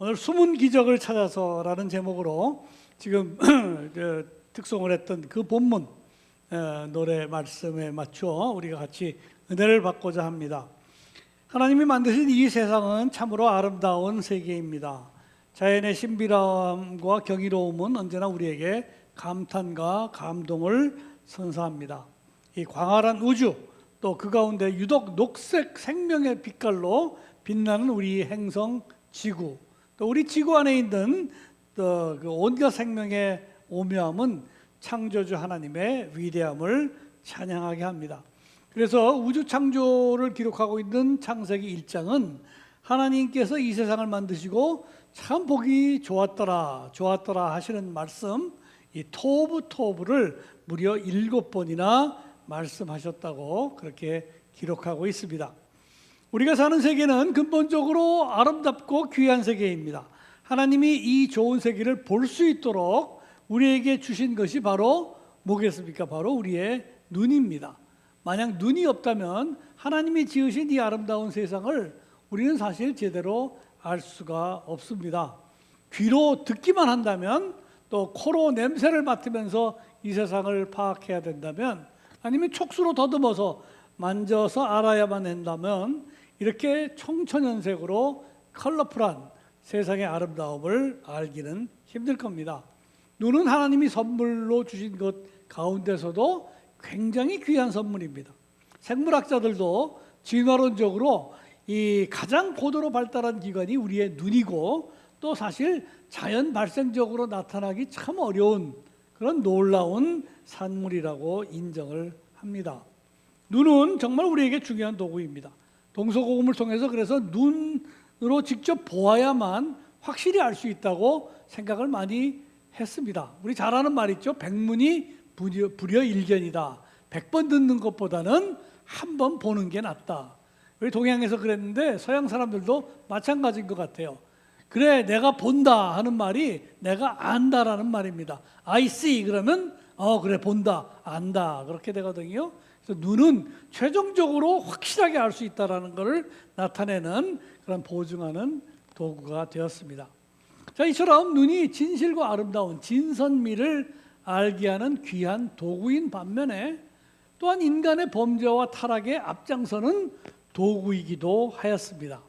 오늘 숨은 기적을 찾아서라는 제목으로 지금 특송을 했던 그 본문 노래 말씀에 맞춰 우리가 같이 은혜를 받고자 합니다. 하나님이 만드신 이 세상은 참으로 아름다운 세계입니다. 자연의 신비함과 경이로움은 언제나 우리에게 감탄과 감동을 선사합니다. 이 광활한 우주, 또 그 가운데 유독 녹색 생명의 빛깔로 빛나는 우리 행성 지구, 또 우리 지구 안에 있는 그 온갖 생명의 오묘함은 창조주 하나님의 위대함을 찬양하게 합니다. 그래서 우주 창조를 기록하고 있는 창세기 1장은 하나님께서 이 세상을 만드시고 참 보기 좋았더라 하시는 말씀, 이 토브를 무려 7번이나 말씀하셨다고 그렇게 기록하고 있습니다. 우리가 사는 세계는 근본적으로 아름답고 귀한 세계입니다. 하나님이 이 좋은 세계를 볼 수 있도록 우리에게 주신 것이 바로 뭐겠습니까? 바로 우리의 눈입니다. 만약 눈이 없다면 하나님이 지으신 이 아름다운 세상을 우리는 사실 제대로 알 수가 없습니다. 귀로 듣기만 한다면, 또 코로 냄새를 맡으면서 이 세상을 파악해야 된다면, 아니면 촉수로 더듬어서 만져서 알아야만 한다면 이렇게 청천연색으로 컬러풀한 세상의 아름다움을 알기는 힘들 겁니다. 눈은 하나님이 선물로 주신 것 가운데서도 굉장히 귀한 선물입니다. 생물학자들도 진화론적으로 이 가장 고도로 발달한 기관이 우리의 눈이고, 또 사실 자연 발생적으로 나타나기 참 어려운 그런 놀라운 산물이라고 인정을 합니다. 눈은 정말 우리에게 중요한 도구입니다. 동서고금을 통해서 그래서 눈으로 직접 보아야만 확실히 알 수 있다고 생각을 많이 했습니다. 우리 잘 아는 말 있죠. 백문이 불여일견이다. 100번 듣는 것보다는 한 번 보는 게 낫다. 우리 동양에서 그랬는데 서양 사람들도 마찬가지인 것 같아요. 그래, 내가 본다 하는 말이 내가 안다라는 말입니다. I see 그러면 그래, 본다, 안다 그렇게 되거든요. 그래서 눈은 최종적으로 확실하게 알 수 있다라는 것을 나타내는 그런 보증하는 도구가 되었습니다. 자, 이처럼 눈이 진실과 아름다운 진선미를 알게 하는 귀한 도구인 반면에 또한 인간의 범죄와 타락의 앞장서는 도구이기도 하였습니다.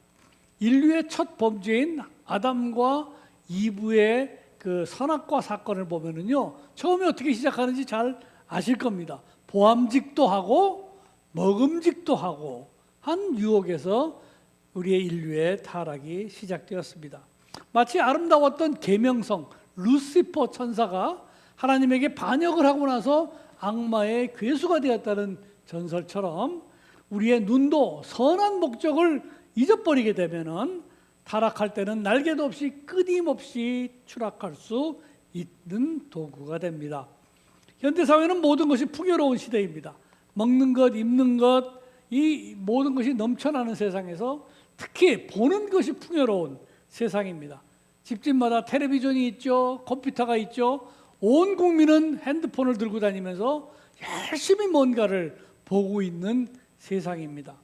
인류의 첫 범죄인 아담과 이브의 그 선악과 사건을 보면은요, 처음에 어떻게 시작하는지 잘 아실 겁니다. 보암직도 하고 먹음직도 하고 한 유혹에서 우리의 인류의 타락이 시작되었습니다. 마치 아름다웠던 계명성 루시퍼 천사가 하나님에게 반역을 하고 나서 악마의 괴수가 되었다는 전설처럼 우리의 눈도 선한 목적을 잊어버리게 되면은 타락할 때는 날개도 없이 끊임없이 추락할 수 있는 도구가 됩니다. 현대사회는 모든 것이 풍요로운 시대입니다. 먹는 것, 입는 것, 이 모든 것이 넘쳐나는 세상에서 특히 보는 것이 풍요로운 세상입니다. 집집마다 텔레비전이 있죠. 컴퓨터가 있죠. 온 국민은 핸드폰을 들고 다니면서 열심히 뭔가를 보고 있는 세상입니다.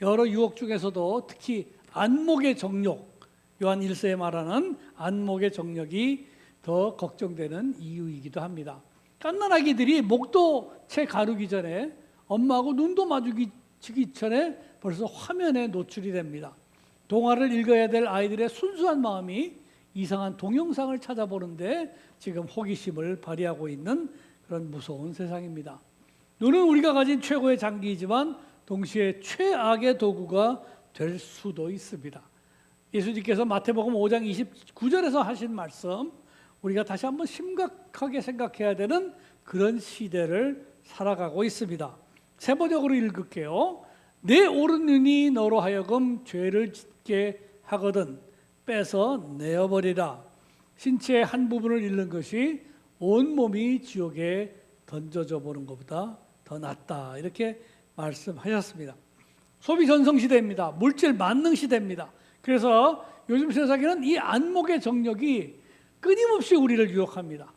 여러 유혹 중에서도 특히 안목의 정욕, 요한 1세에 말하는 안목의 정욕이 더 걱정되는 이유이기도 합니다. 갓난아기들이 목도 채 가르기 전에 엄마하고 눈도 마주치기 전에 벌써 화면에 노출이 됩니다. 동화를 읽어야 될 아이들의 순수한 마음이 이상한 동영상을 찾아보는데 지금 호기심을 발휘하고 있는 그런 무서운 세상입니다. 눈은 우리가 가진 최고의 장기이지만 동시에 최악의 도구가 될 수도 있습니다. 예수님께서 마태복음 5장 29절에서 하신 말씀, 우리가 다시 한번 심각하게 생각해야 되는 그런 시대를 살아가고 있습니다. 세 번역으로 읽을게요. 내 오른 눈이 너로 하여금 죄를 짓게 하거든 빼서 내어버리라. 신체의 한 부분을 잃는 것이 온몸이 지옥에 던져져 보는 것보다 더 낫다. 이렇게 말씀하셨습니다. 소비 전성 시대입니다. 물질 만능 시대입니다. 그래서 요즘 세상에는 이 안목의 정력이 끊임없이 우리를 유혹합니다.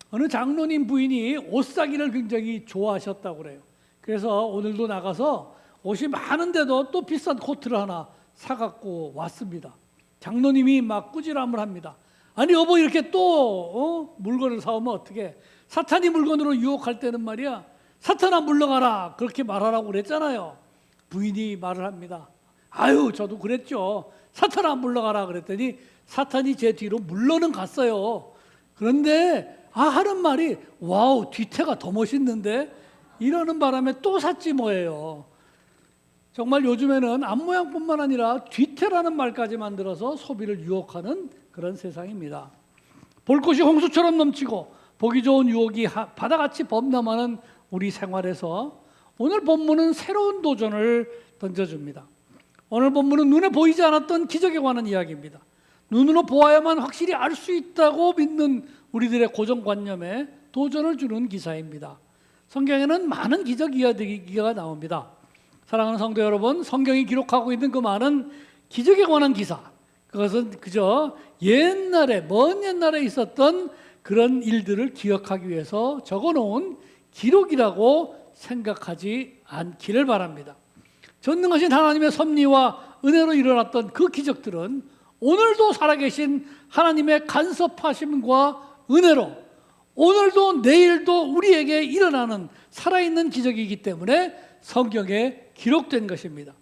어느 장로님 부인이 옷 사기를 굉장히 좋아하셨다고 그래요. 그래서 오늘도 나가서 옷이 많은데도 또 비싼 코트를 하나 사갖고 왔습니다. 장로님이 막 꾸지람을 합니다. 아니 여보 이렇게 또 물건을 사오면 어떻게? 사탄이 물건으로 유혹할 때는 말이야, 사탄아 물러가라 그렇게 말하라고 그랬잖아요. 부인이 말을 합니다. 아유 저도 그랬죠. 사탄아 물러가라 그랬더니 사탄이 제 뒤로 물러는 갔어요. 그런데 하는 말이 와우 뒤태가 더 멋있는데 이러는 바람에 또 샀지 뭐예요. 정말 요즘에는 앞모양뿐만 아니라 뒤태라는 말까지 만들어서 소비를 유혹하는 그런 세상입니다. 볼 것이 홍수처럼 넘치고 보기 좋은 유혹이 바다같이 범람하는 우리 생활에서 오늘 본문은 새로운 도전을 던져줍니다. 오늘 본문은 눈에 보이지 않았던 기적에 관한 이야기입니다. 눈으로 보아야만 확실히 알 수 있다고 믿는 우리들의 고정관념에 도전을 주는 기사입니다. 성경에는 많은 기적 이야기가 나옵니다. 사랑하는 성도 여러분, 성경이 기록하고 있는 그 많은 기적에 관한 기사, 그것은 그저 옛날에 먼 옛날에 있었던 그런 일들을 기억하기 위해서 적어놓은 기록이라고 생각하지 않기를 바랍니다. 전능하신 하나님의 섭리와 은혜로 일어났던 그 기적들은 오늘도 살아계신 하나님의 간섭하심과 은혜로 오늘도 내일도 우리에게 일어나는 살아있는 기적이기 때문에 성경에 기록된 것입니다.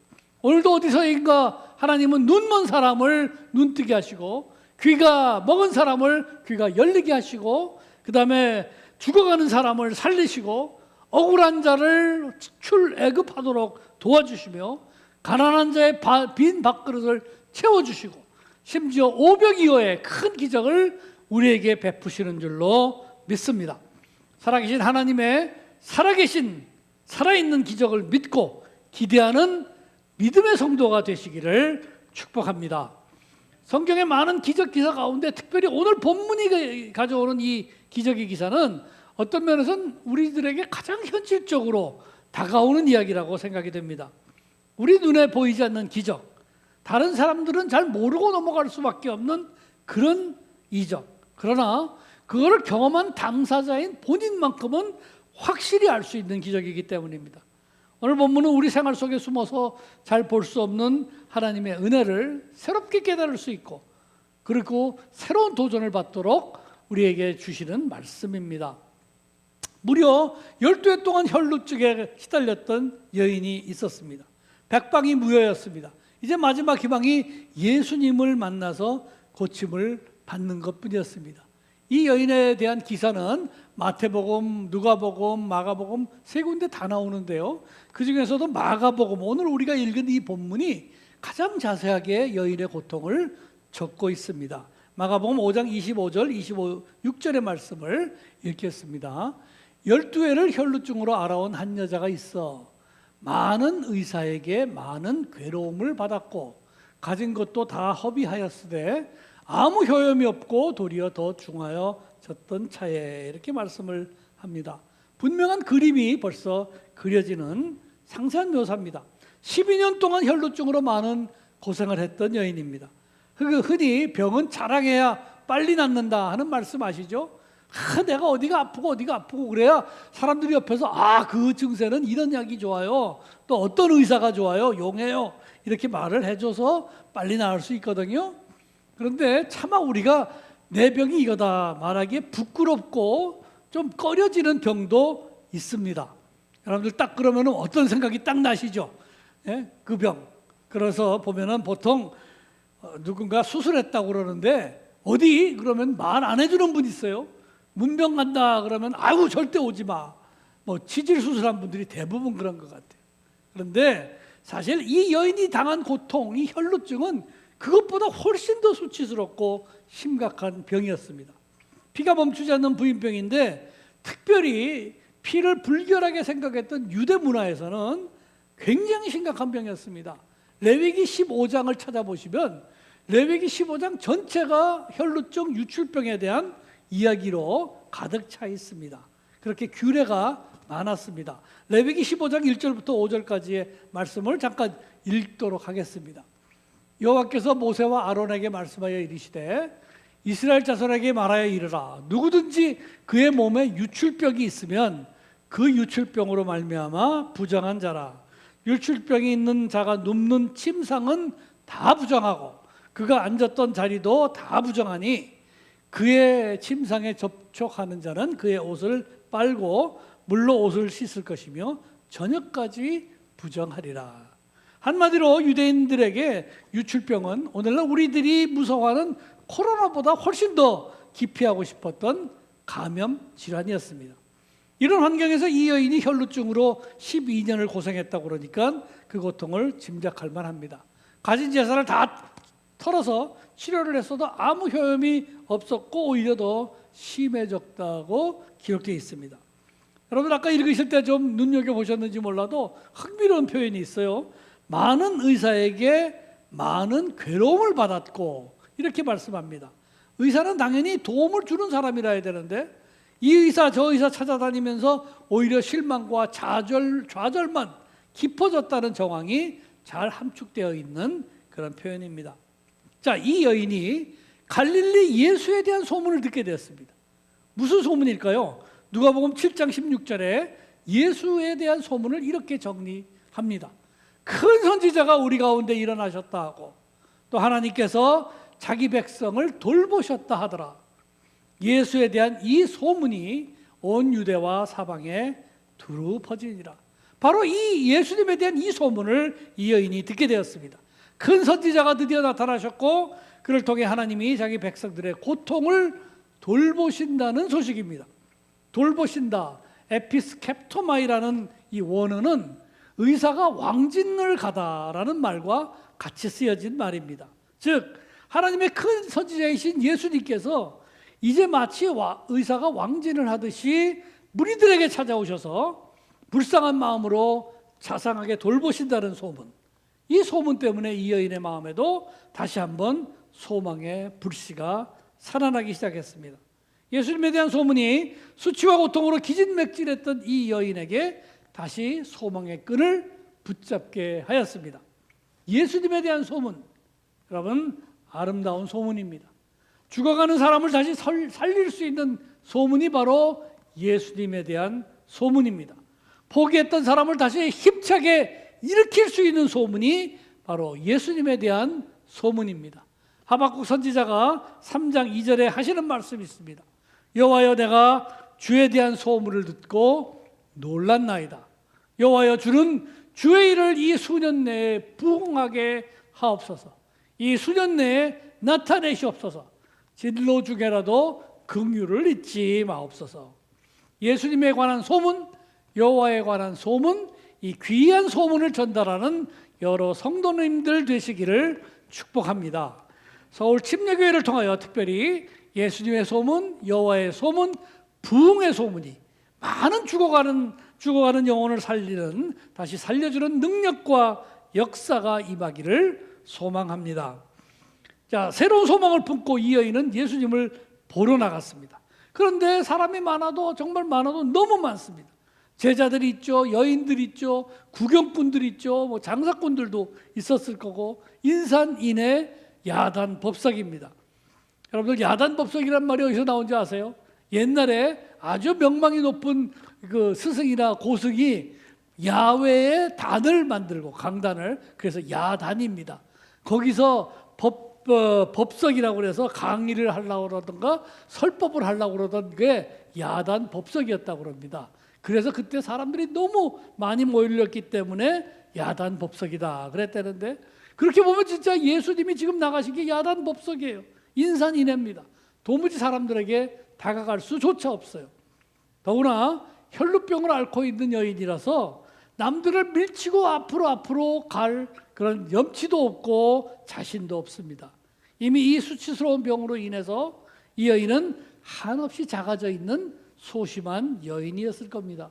오늘도 어디서인가 하나님은 눈먼 사람을 눈뜨게 하시고 귀가 먹은 사람을 귀가 열리게 하시고 그 다음에 죽어가는 사람을 살리시고 억울한 자를 출애굽하도록 도와주시며 가난한 자의 빈 밥그릇을 채워주시고 심지어 500여의 큰 기적을 우리에게 베푸시는 줄로 믿습니다. 살아계신 하나님의 살아있는 기적을 믿고 기대하는 믿음의 성도가 되시기를 축복합니다. 성경의 많은 기적 기사 가운데 특별히 오늘 본문이 가져오는 이 기적의 기사는 어떤 면에서는 우리들에게 가장 현실적으로 다가오는 이야기라고 생각이 됩니다. 우리 눈에 보이지 않는 기적, 다른 사람들은 잘 모르고 넘어갈 수밖에 없는 그런 이적. 그러나 그거를 경험한 당사자인 본인만큼은 확실히 알 수 있는 기적이기 때문입니다. 오늘 본문은 우리 생활 속에 숨어서 잘 볼 수 없는 하나님의 은혜를 새롭게 깨달을 수 있고 그리고 새로운 도전을 받도록 우리에게 주시는 말씀입니다. 무려 12해 동안 혈루증에 시달렸던 여인이 있었습니다. 백방이 무효였습니다. 이제 마지막 희망이 예수님을 만나서 고침을 받는 것뿐이었습니다. 이 여인에 대한 기사는 마태복음, 누가복음, 마가복음 세 군데 다 나오는데요. 그 중에서도 마가복음, 오늘 우리가 읽은 이 본문이 가장 자세하게 여인의 고통을 적고 있습니다. 마가복음 5장 25절, 26절의 말씀을 읽겠습니다. 12회를 혈루증으로 알아온 한 여자가 있어 많은 의사에게 많은 괴로움을 받았고 가진 것도 다 허비하였으되 아무 효험이 없고 도리어 더 중하여졌던 차에 이렇게 말씀을 합니다. 분명한 그림이 벌써 그려지는 상세한 묘사입니다. 12년 동안 혈루증으로 많은 고생을 했던 여인입니다. 흔히 병은 자랑해야 빨리 낫는다 하는 말씀 아시죠? 내가 어디가 아프고 그래야 사람들이 옆에서 그 증세는 이런 약이 좋아요. 또 어떤 의사가 좋아요. 용해요. 이렇게 말을 해줘서 빨리 나을 수 있거든요. 그런데 차마 우리가 내 병이 이거다 말하기에 부끄럽고 좀 꺼려지는 병도 있습니다. 여러분들 딱 그러면 어떤 생각이 딱 나시죠? 예? 그 병. 그래서 보면은 보통 누군가 수술했다고 그러는데 어디 그러면 말 안 해주는 분 있어요. 문병 간다 그러면 아유 절대 오지 마. 뭐 치질 수술한 분들이 대부분 그런 것 같아요. 그런데 사실 이 여인이 당한 고통, 이 혈루증은 그것보다 훨씬 더 수치스럽고 심각한 병이었습니다. 피가 멈추지 않는 부인병인데 특별히 피를 불결하게 생각했던 유대 문화에서는 굉장히 심각한 병이었습니다. 레위기 15장을 찾아보시면 레위기 15장 전체가 혈루증 유출병에 대한 이야기로 가득 차 있습니다. 그렇게 규례가 많았습니다. 레위기 15장 1절부터 5절까지의 말씀을 잠깐 읽도록 하겠습니다. 여호와께서 모세와 아론에게 말씀하여 이르시되 이스라엘 자손에게 말하여 이르라 누구든지 그의 몸에 유출병이 있으면 그 유출병으로 말미암아 부정한 자라 유출병이 있는 자가 눕는 침상은 다 부정하고 그가 앉았던 자리도 다 부정하니 그의 침상에 접촉하는 자는 그의 옷을 빨고 물로 옷을 씻을 것이며 저녁까지 부정하리라. 한마디로 유대인들에게 유출병은 오늘날 우리들이 무서워하는 코로나보다 훨씬 더 기피하고 싶었던 감염 질환이었습니다. 이런 환경에서 이 여인이 혈루증으로 12년을 고생했다고 그러니까 그 고통을 짐작할 만합니다. 가진 재산을 다 털어서 치료를 했어도 아무 효험이 없었고 오히려 더 심해졌다고 기록되어 있습니다. 여러분 아까 읽으실 때 좀 눈여겨보셨는지 몰라도 흥미로운 표현이 있어요. 많은 의사에게 많은 괴로움을 받았고 이렇게 말씀합니다. 의사는 당연히 도움을 주는 사람이라 해야 되는데 이 의사 저 의사 찾아다니면서 오히려 실망과 좌절만 깊어졌다는 정황이 잘 함축되어 있는 그런 표현입니다. 자, 이 여인이 갈릴리 예수에 대한 소문을 듣게 되었습니다. 무슨 소문일까요? 누가복음 7장 16절에 예수에 대한 소문을 이렇게 정리합니다. 큰 선지자가 우리 가운데 일어나셨다 하고 또 하나님께서 자기 백성을 돌보셨다 하더라. 예수에 대한 이 소문이 온 유대와 사방에 두루 퍼지니라. 바로 이 예수님에 대한 이 소문을 이 여인이 듣게 되었습니다. 큰 선지자가 드디어 나타나셨고 그를 통해 하나님이 자기 백성들의 고통을 돌보신다는 소식입니다. 돌보신다, 에피스캡토마이라는 이 원어는 의사가 왕진을 가다라는 말과 같이 쓰여진 말입니다. 즉 하나님의 큰 선지자이신 예수님께서 이제 마치 의사가 왕진을 하듯이 무리들에게 찾아오셔서 불쌍한 마음으로 자상하게 돌보신다는 소문, 이 소문 때문에 이 여인의 마음에도 다시 한번 소망의 불씨가 살아나기 시작했습니다. 예수님에 대한 소문이 수치와 고통으로 기진맥진했던 이 여인에게 다시 소망의 끈을 붙잡게 하였습니다. 예수님에 대한 소문, 여러분 아름다운 소문입니다. 죽어가는 사람을 다시 살릴 수 있는 소문이 바로 예수님에 대한 소문입니다. 포기했던 사람을 다시 힘차게 일으킬 수 있는 소문이 바로 예수님에 대한 소문입니다. 하박국 선지자가 3장 2절에 하시는 말씀이 있습니다. 여호와여 내가 주에 대한 소문을 듣고 놀랐나이다. 여호와여 주는 주의 일을 이 수년 내에 부응하게 하옵소서. 이 수년 내에 나타내시옵소서. 진로 중에라도 긍휼을 잊지 마옵소서. 예수님에 관한 소문, 여호와에 관한 소문, 이 귀한 소문을 전달하는 여러 성도님들 되시기를 축복합니다. 서울 침례교회를 통하여 특별히 예수님의 소문, 여호와의 소문, 부흥의 소문이 많은 죽어가는 영혼을 살리는, 다시 살려주는 능력과 역사가 임하기를 소망합니다. 자, 새로운 소망을 품고 이 여인은 예수님을 보러 나갔습니다. 그런데 사람이 많아도 정말 많아도 너무 많습니다. 제자들이 있죠, 여인들이 있죠, 구경꾼들이 있죠, 뭐 장사꾼들도 있었을 거고 인산인해 야단법석입니다. 여러분들 야단법석이란 말이 어디서 나온지 아세요? 옛날에 아주 명망이 높은 그 스승이나 고승이 야외에 단을 만들고 강단을, 그래서 야단입니다. 거기서 법석이라고 해서 강의를 하려고 그러던가 설법을 하려고 그러던 게 야단 법석이었다고 합니다. 그래서 그때 사람들이 너무 많이 모였기 때문에 야단 법석이다 그랬다는데, 그렇게 보면 진짜 예수님이 지금 나가신 게 야단 법석이에요. 인산인해입니다. 도무지 사람들에게 다가갈 수조차 없어요. 더구나 혈루병을 앓고 있는 여인이라서 남들을 밀치고 앞으로 갈 그런 염치도 없고 자신도 없습니다. 이미 이 수치스러운 병으로 인해서 이 여인은 한없이 작아져 있는 소심한 여인이었을 겁니다.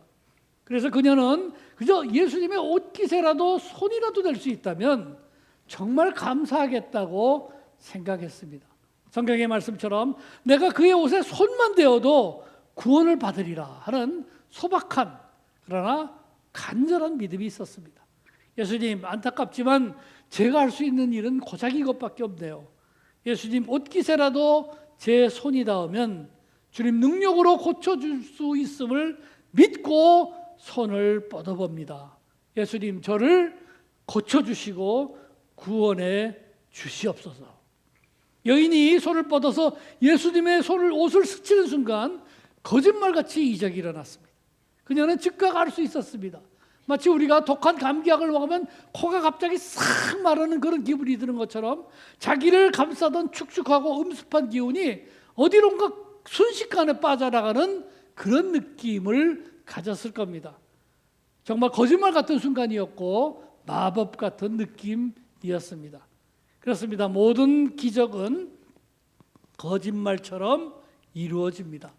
그래서 그녀는 그저 예수님의 옷깃에라도 손이라도 될 수 있다면 정말 감사하겠다고 생각했습니다. 성경의 말씀처럼 내가 그의 옷에 손만 대어도 구원을 받으리라 하는 소박한 그러나 간절한 믿음이 있었습니다. 예수님, 안타깝지만 제가 할 수 있는 일은 고작 이것밖에 없네요. 예수님, 옷깃에라도 제 손이 닿으면 주님 능력으로 고쳐줄 수 있음을 믿고 손을 뻗어봅니다. 예수님, 저를 고쳐주시고 구원해 주시옵소서. 여인이 손을 뻗어서 예수님의 옷을 스치는 순간 거짓말같이 이적이 일어났습니다. 그녀는 즉각 알 수 있었습니다. 마치 우리가 독한 감기약을 먹으면 코가 갑자기 싹 마르는 그런 기분이 드는 것처럼 자기를 감싸던 축축하고 음습한 기운이 어디론가 순식간에 빠져나가는 그런 느낌을 가졌을 겁니다. 정말 거짓말 같은 순간이었고 마법 같은 느낌이었습니다. 그렇습니다. 모든 기적은 거짓말처럼 이루어집니다.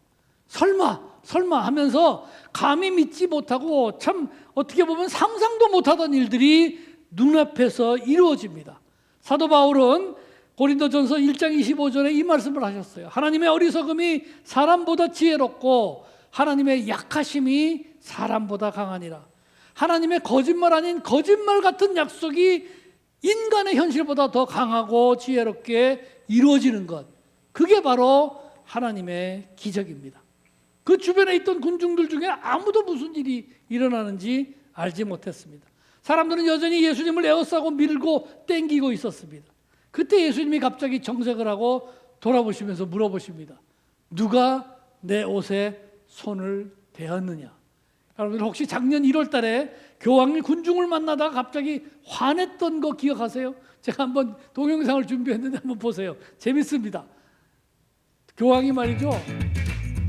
설마 하면서 감히 믿지 못하고 참 어떻게 보면 상상도 못하던 일들이 눈앞에서 이루어집니다. 사도 바울은 고린도전서 1장 25절에 이 말씀을 하셨어요. 하나님의 어리석음이 사람보다 지혜롭고 하나님의 약하심이 사람보다 강하니라. 하나님의 거짓말 아닌 거짓말 같은 약속이 인간의 현실보다 더 강하고 지혜롭게 이루어지는 것, 그게 바로 하나님의 기적입니다. 그 주변에 있던 군중들 중에 아무도 무슨 일이 일어나는지 알지 못했습니다. 사람들은 여전히 예수님을 에워싸고 밀고 땡기고 있었습니다. 그때 예수님이 갑자기 정색을 하고 돌아보시면서 물어보십니다. 누가 내 옷에 손을 대었느냐? 여러분 혹시 작년 1월 달에 교황이 군중을 만나다가 갑자기 화냈던 거 기억하세요? 제가 한번 동영상을 준비했는데 한번 보세요. 재밌습니다. 교황이 말이죠,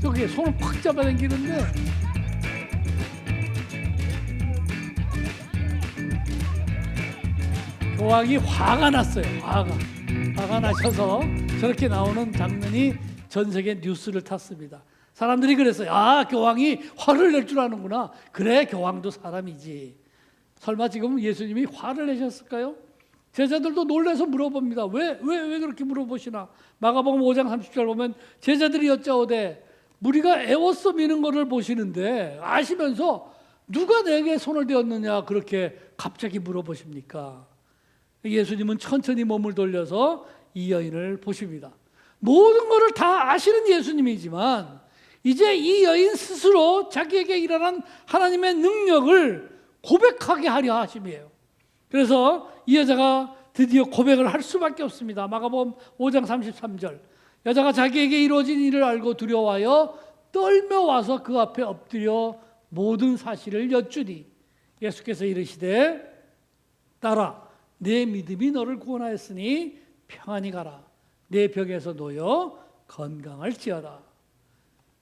저기 손을 팍 잡아당기는데 교황이 화가 났어요. 화가 나셔서 저렇게 나오는 장면이 전 세계 뉴스를 탔습니다. 사람들이 그랬어요. 교황이 화를 낼 줄 아는구나. 그래, 교황도 사람이지. 설마 지금 예수님이 화를 내셨을까요? 제자들도 놀라서 물어봅니다. 왜 그렇게 물어보시나? 마가복음 5장 30절 보면 제자들이 여짜오되 무리가 애워서 미는 것을 보시는데 아시면서 누가 내게 손을 대었느냐 그렇게 갑자기 물어보십니까? 예수님은 천천히 몸을 돌려서 이 여인을 보십니다. 모든 것을 다 아시는 예수님이지만 이제 이 여인 스스로 자기에게 일어난 하나님의 능력을 고백하게 하려 하심이에요. 그래서 이 여자가 드디어 고백을 할 수밖에 없습니다. 마가복음 5장 33절. 여자가 자기에게 이루어진 일을 알고 두려워하여 떨며 와서 그 앞에 엎드려 모든 사실을 여쭈니 예수께서 이르시되 딸아 내 믿음이 너를 구원하였으니 평안히 가라. 내 병에서 놓여 건강할지어다.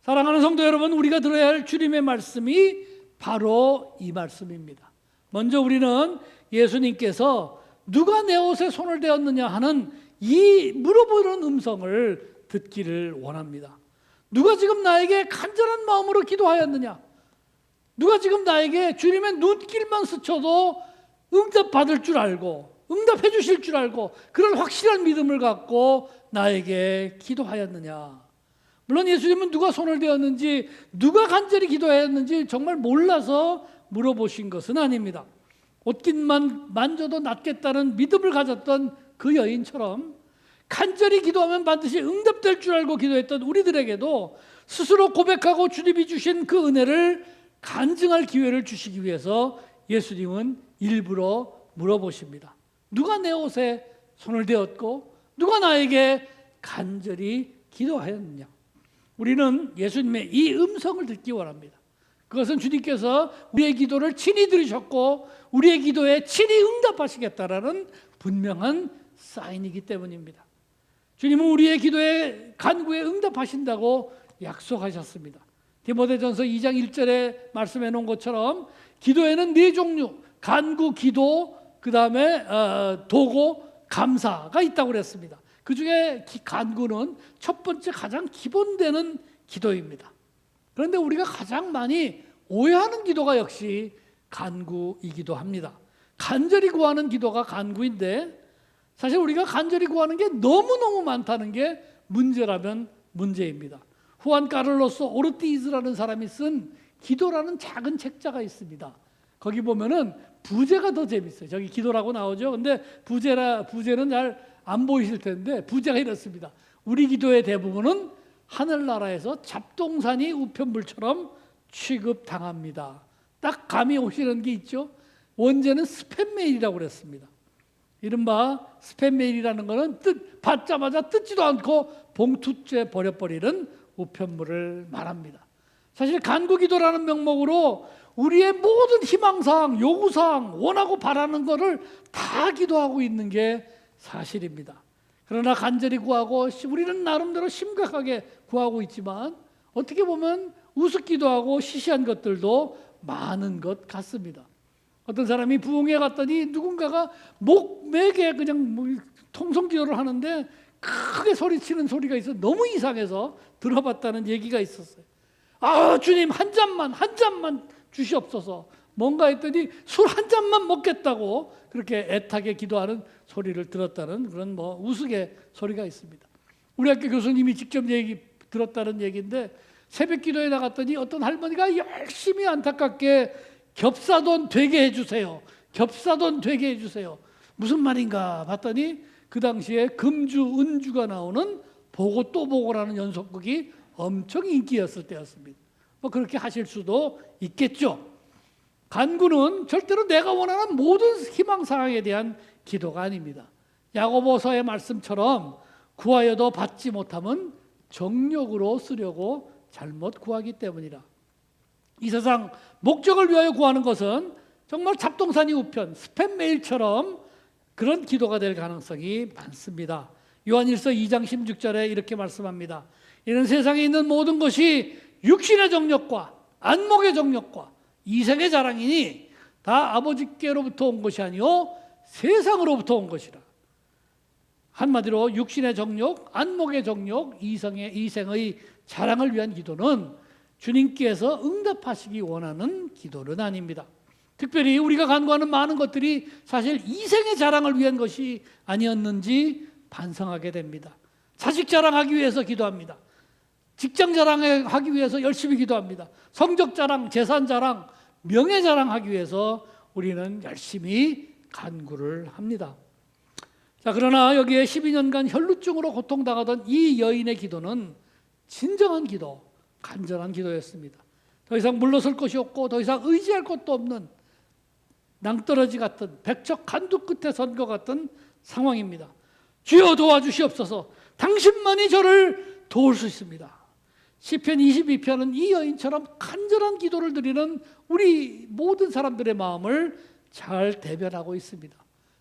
사랑하는 성도 여러분, 우리가 들어야 할 주님의 말씀이 바로 이 말씀입니다. 먼저 우리는 예수님께서 누가 내 옷에 손을 대었느냐 하는 이 물어보는 음성을 듣기를 원합니다. 누가 지금 나에게 간절한 마음으로 기도하였느냐? 누가 지금 나에게 주님의 눈길만 스쳐도 응답받을 줄 알고 응답해 주실 줄 알고 그런 확실한 믿음을 갖고 나에게 기도하였느냐? 물론 예수님은 누가 손을 대었는지 누가 간절히 기도하였는지 정말 몰라서 물어보신 것은 아닙니다. 옷깃만 만져도 낫겠다는 믿음을 가졌던 그 여인처럼 간절히 기도하면 반드시 응답될 줄 알고 기도했던 우리들에게도 스스로 고백하고 주님이 주신 그 은혜를 간증할 기회를 주시기 위해서 예수님은 일부러 물어보십니다. 누가 내 옷에 손을 대었고 누가 나에게 간절히 기도하였느냐? 우리는 예수님의 이 음성을 듣기 원합니다. 그것은 주님께서 우리의 기도를 친히 들으셨고 우리의 기도에 친히 응답하시겠다라는 분명한 사인이기 때문입니다. 주님은 우리의 기도에 간구에 응답하신다고 약속하셨습니다. 디모데전서 2장 1절에 말씀해 놓은 것처럼 기도에는 네 종류, 간구, 기도, 그 다음에 도고, 감사가 있다고 그랬습니다. 그 중에 간구는 첫 번째 가장 기본되는 기도입니다. 그런데 우리가 가장 많이 오해하는 기도가 역시 간구이기도 합니다. 간절히 구하는 기도가 간구인데 사실 우리가 간절히 구하는 게 너무너무 많다는 게 문제라면 문제입니다. 후안 카를로스 오르티즈라는 사람이 쓴 기도라는 작은 책자가 있습니다. 거기 보면은 부제가 더 재밌어요. 저기 기도라고 나오죠. 근데 부제는 잘 안 보이실 텐데 부제가 이렇습니다. 우리 기도의 대부분은 하늘나라에서 잡동사니 우편물처럼 취급당합니다. 딱 감이 오시는 게 있죠. 원제는 스팸 메일이라고 그랬습니다. 이른바 스팸 메일이라는 것은 받자마자 뜯지도 않고 봉투째 버려버리는 우편물을 말합니다. 사실 간구기도라는 명목으로 우리의 모든 희망사항, 요구사항, 원하고 바라는 것을 다 기도하고 있는 게 사실입니다. 그러나 간절히 구하고 우리는 나름대로 심각하게 구하고 있지만 어떻게 보면 우습기도 하고 시시한 것들도 많은 것 같습니다. 어떤 사람이 부흥회 갔더니 누군가가 목매게 그냥 통성기도를 하는데 크게 소리치는 소리가 있어 너무 이상해서 들어봤다는 얘기가 있었어요. 아, 주님 한 잔만 주시옵소서. 뭔가 했더니 술 한 잔만 먹겠다고 그렇게 애타게 기도하는 소리를 들었다는 그런 우스개 소리가 있습니다. 우리 학교 교수님이 직접 들었다는 얘기인데 새벽 기도에 나갔더니 어떤 할머니가 열심히 안타깝게 겹사돈 되게 해주세요. 겹사돈 되게 해주세요. 무슨 말인가 봤더니 그 당시에 금주, 은주가 나오는 보고 또 보고라는 연속극이 엄청 인기였을 때였습니다. 그렇게 하실 수도 있겠죠. 간구는 절대로 내가 원하는 모든 희망사항에 대한 기도가 아닙니다. 야고보서의 말씀처럼 구하여도 받지 못하면 정욕으로 쓰려고 잘못 구하기 때문이라. 이 세상 목적을 위하여 구하는 것은 정말 잡동사니 우편, 스팸 메일처럼 그런 기도가 될 가능성이 많습니다. 요한일서 2장 16절에 이렇게 말씀합니다. 이는 세상에 있는 모든 것이 육신의 정욕과 안목의 정욕과 이생의 자랑이니 다 아버지께로부터 온 것이 아니요 세상으로부터 온 것이라. 한마디로 육신의 정욕, 안목의 정욕, 이생의 자랑을 위한 기도는 주님께서 응답하시기 원하는 기도는 아닙니다. 특별히 우리가 간구하는 많은 것들이 사실 이생의 자랑을 위한 것이 아니었는지 반성하게 됩니다. 자식 자랑하기 위해서 기도합니다. 직장 자랑하기 위해서 열심히 기도합니다. 성적 자랑, 재산 자랑, 명예 자랑하기 위해서 우리는 열심히 간구를 합니다. 자, 그러나 여기에 12년간 혈루증으로 고통당하던 이 여인의 기도는 진정한 기도, 간절한 기도였습니다. 더 이상 물러설 것이 없고 더 이상 의지할 것도 없는 낭떠러지 같은 백척 간두 끝에 선 것 같은 상황입니다. 주여 도와주시옵소서. 당신만이 저를 도울 수 있습니다. 시편 22편은 이 여인처럼 간절한 기도를 드리는 우리 모든 사람들의 마음을 잘 대변하고 있습니다.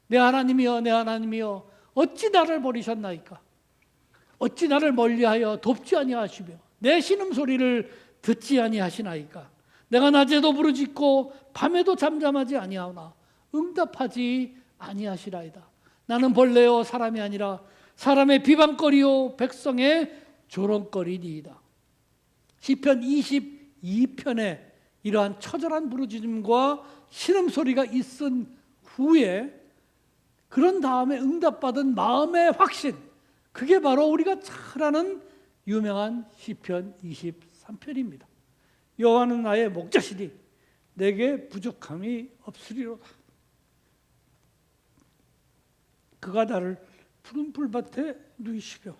내 하나님이여, 내 하나님이여, 어찌 나를 버리셨나이까? 어찌 나를 멀리하여 돕지 아니하시며 내 신음소리를 듣지 아니하시나이까? 내가 낮에도 부르짖고 밤에도 잠잠하지 아니하오나 응답하지 아니하시라이다. 나는 벌레요 사람이 아니라 사람의 비방거리요 백성의 조롱거리니이다. 시편 22편에 이러한 처절한 부르짖음과 신음소리가 있은 후에 그런 다음에 응답받은 마음의 확신, 그게 바로 우리가 잘 아는 유명한 시편 23편입니다. 여호와는 나의 목자시니 내게 부족함이 없으리로다. 그가 나를 푸른 풀밭에 누이시며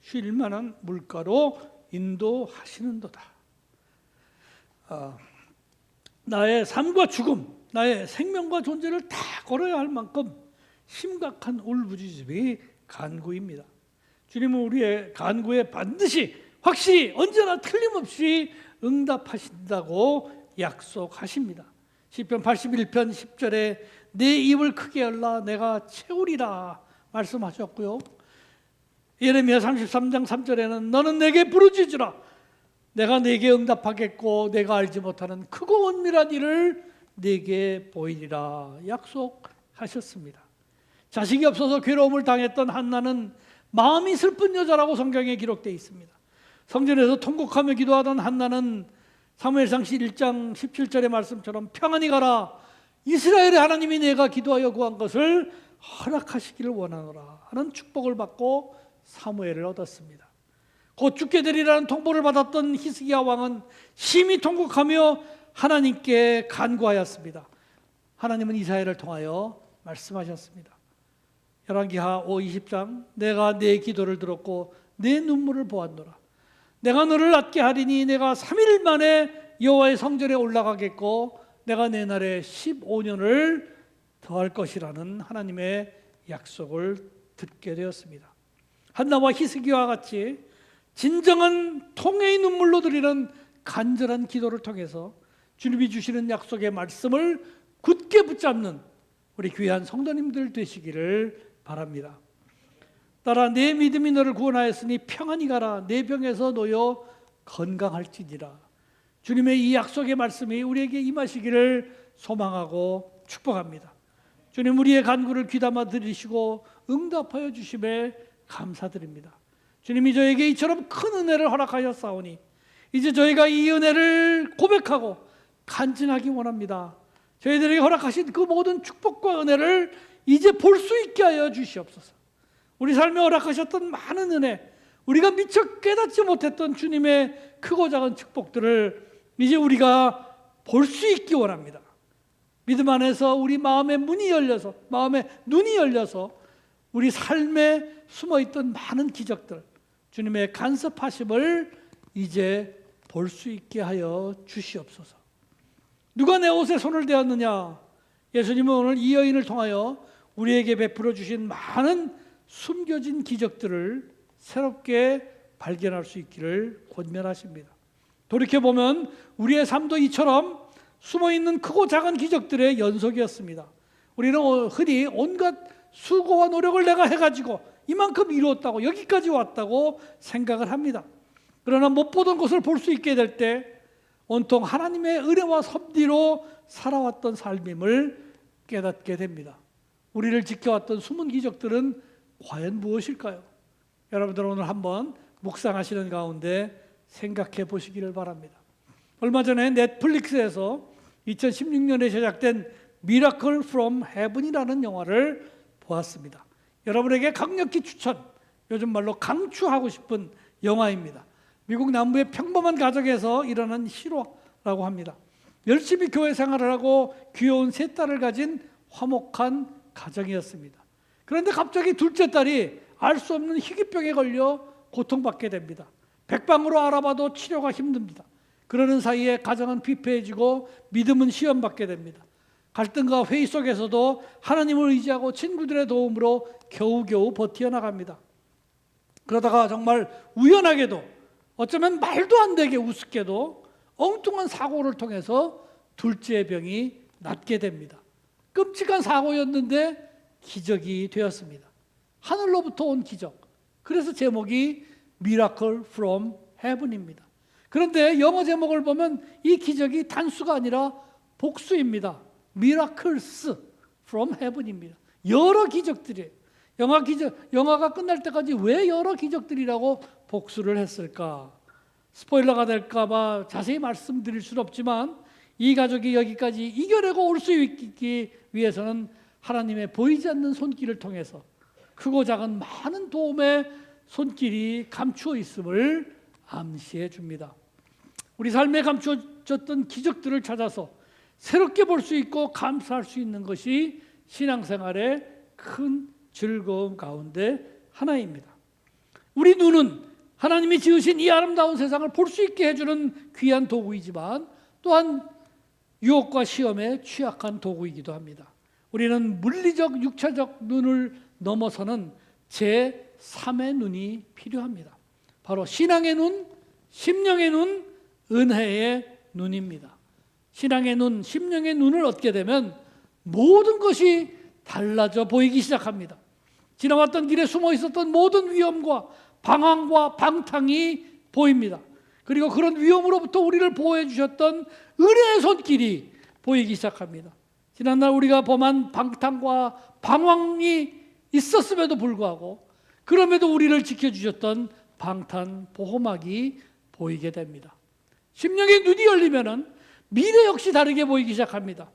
쉴 만한 물가로 인도하시는도다. 나의 삶과 죽음, 나의 생명과 존재를 다 걸어야 할 만큼 심각한 울부짖음이 간구입니다. 주님은 우리의 간구에 반드시 확실히 언제나 틀림없이 응답하신다고 약속하십니다. 시편 81편 10절에 내 입을 크게 열라 내가 채우리라 말씀하셨고요. 예레미야 33장 3절에는 너는 내게 부르짖으라 내가 내게 응답하겠고 내가 알지 못하는 크고 은밀한 일을 내게 보이리라 약속하셨습니다. 자식이 없어서 괴로움을 당했던 한나는 마음이 슬픈 여자라고 성경에 기록되어 있습니다. 성전에서 통곡하며 기도하던 한나는 사무엘상 1장 17절의 말씀처럼 평안히 가라 이스라엘의 하나님이 내가 기도하여 구한 것을 허락하시기를 원하노라 하는 축복을 받고 사무엘을 얻었습니다. 곧 죽게 되리라는 통보를 받았던 히스기야 왕은 심히 통곡하며 하나님께 간구하였습니다. 하나님은 이사야를 통하여 말씀하셨습니다. 열왕기하 5:20장 내가 내 기도를 들었고 내 눈물을 보았노라. 내가 너를 낫게 하리니 내가 3일 만에 여호와의 성전에 올라가겠고 내가 내 날에 15년을 더할 것이라는 하나님의 약속을 듣게 되었습니다. 한나와 히스기야와 같이 진정한 통회의 눈물로 드리는 간절한 기도를 통해서 주님이 주시는 약속의 말씀을 굳게 붙잡는 우리 귀한 성도님들 되시기를 바랍니다. 따라 내 믿음이 너를 구원하였으니 평안히 가라. 내 병에서 놓여 건강할지니라. 주님의 이 약속의 말씀이 우리에게 임하시기를 소망하고 축복합니다. 주님, 우리의 간구를 귀담아 들으시고 응답하여 주심에 감사드립니다. 주님이 저에게 이처럼 큰 은혜를 허락하였사오니 이제 저희가 이 은혜를 고백하고 간증하기 원합니다. 저희들에게 허락하신 그 모든 축복과 은혜를 이제 볼 수 있게 하여 주시옵소서. 우리 삶에 허락하셨던 많은 은혜, 우리가 미처 깨닫지 못했던 주님의 크고 작은 축복들을 이제 우리가 볼 수 있기 원합니다. 믿음 안에서 우리 마음의 문이 열려서, 마음의 눈이 열려서 우리 삶에 숨어있던 많은 기적들, 주님의 간섭하심을 이제 볼 수 있게 하여 주시옵소서. 누가 내 옷에 손을 대었느냐? 예수님은 오늘 이 여인을 통하여 우리에게 베풀어 주신 많은 숨겨진 기적들을 새롭게 발견할 수 있기를 권면하십니다. 돌이켜보면 우리의 삶도 이처럼 숨어있는 크고 작은 기적들의 연속이었습니다. 우리는 흔히 온갖 수고와 노력을 내가 해가지고 이만큼 이루었다고, 여기까지 왔다고 생각을 합니다. 그러나 못 보던 것을 볼 수 있게 될 때 온통 하나님의 은혜와 섭리로 살아왔던 삶임을 깨닫게 됩니다. 우리를 지켜왔던 숨은 기적들은 과연 무엇일까요? 여러분들 오늘 한번 묵상하시는 가운데 생각해 보시기를 바랍니다. 얼마 전에 넷플릭스에서 2016년에 제작된 Miracle from Heaven이라는 영화를 보았습니다. 여러분에게 강력히 추천, 요즘 말로 강추하고 싶은 영화입니다. 미국 남부의 평범한 가정에서 일어난 실화라고 합니다. 열심히 교회 생활을 하고 귀여운 세 딸을 가진 화목한 가정이었습니다. 그런데 갑자기 둘째 딸이 알 수 없는 희귀병에 걸려 고통받게 됩니다. 백방으로 알아봐도 치료가 힘듭니다. 그러는 사이에 가정은 피폐해지고 믿음은 시험받게 됩니다. 갈등과 회의 속에서도 하나님을 의지하고 친구들의 도움으로 겨우겨우 버텨나갑니다. 그러다가 정말 우연하게도 어쩌면 말도 안 되게 우습게도 엉뚱한 사고를 통해서 둘째의 병이 낫게 됩니다. 끔찍한 사고였는데 기적이 되었습니다. 하늘로부터 온 기적. 그래서 제목이 Miracle from Heaven입니다. 그런데 영어 제목을 보면 이 기적이 단수가 아니라 복수입니다. Miracles from Heaven입니다. 여러 기적들이에요. 영화가 끝날 때까지 왜 여러 기적들이라고 복수를 했을까? 스포일러가 될까 봐 자세히 말씀드릴 수는 없지만 이 가족이 여기까지 이겨내고 올 수 있기 위해서는 하나님의 보이지 않는 손길을 통해서 크고 작은 많은 도움의 손길이 감추어 있음을 암시해 줍니다. 우리 삶에 감추어졌던 기적들을 찾아서 새롭게 볼 수 있고 감사할 수 있는 것이 신앙생활의 큰 즐거움 가운데 하나입니다. 우리 눈은 하나님이 지으신 이 아름다운 세상을 볼 수 있게 해주는 귀한 도구이지만 또한 유혹과 시험에 취약한 도구이기도 합니다. 우리는 물리적, 육체적 눈을 넘어서는 제3의 눈이 필요합니다. 바로 신앙의 눈, 심령의 눈, 은혜의 눈입니다. 신앙의 눈, 심령의 눈을 얻게 되면 모든 것이 달라져 보이기 시작합니다. 지나왔던 길에 숨어 있었던 모든 위험과 방황과 방탕이 보입니다. 그리고 그런 위험으로부터 우리를 보호해 주셨던 은혜의 손길이 보이기 시작합니다. 지난날 우리가 범한 방탕과 방황이 있었음에도 불구하고 그럼에도 우리를 지켜주셨던 방탄 보호막이 보이게 됩니다. 심령의 눈이 열리면은 미래 역시 다르게 보이기 시작합니다.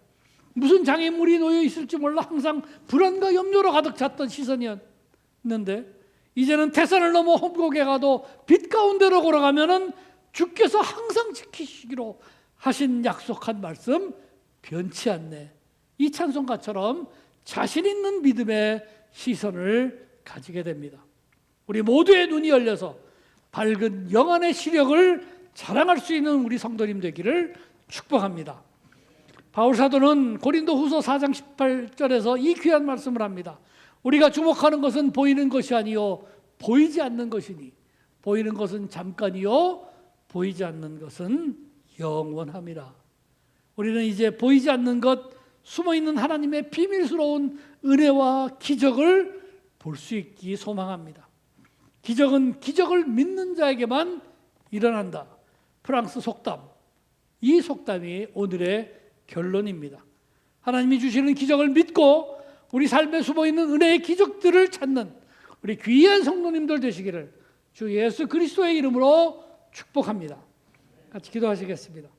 무슨 장애물이 놓여 있을지 몰라 항상 불안과 염려로 가득 찼던 시선이었는데 이제는 태산을 넘어 험곡에 가도 빛 가운데로 걸어가면은 주께서 항상 지키시기로 하신 약속한 말씀 변치 않네. 이 찬송가처럼 자신 있는 믿음의 시선을 가지게 됩니다. 우리 모두의 눈이 열려서 밝은 영안의 시력을 자랑할 수 있는 우리 성도님 되기를 축복합니다. 바울 사도는 고린도 후서 4장 18절에서 이 귀한 말씀을 합니다. 우리가 주목하는 것은 보이는 것이 아니요 보이지 않는 것이니 보이는 것은 잠깐이요 보이지 않는 것은 영원함이라. 우리는 이제 보이지 않는 것, 숨어있는 하나님의 비밀스러운 은혜와 기적을 볼 수 있기 소망합니다. 기적은 기적을 믿는 자에게만 일어난다. 프랑스 속담, 이 속담이 오늘의 결론입니다. 하나님이 주시는 기적을 믿고 우리 삶에 숨어있는 은혜의 기적들을 찾는 우리 귀한 성도님들 되시기를 주 예수 그리스도의 이름으로 축복합니다. 같이 기도하시겠습니다.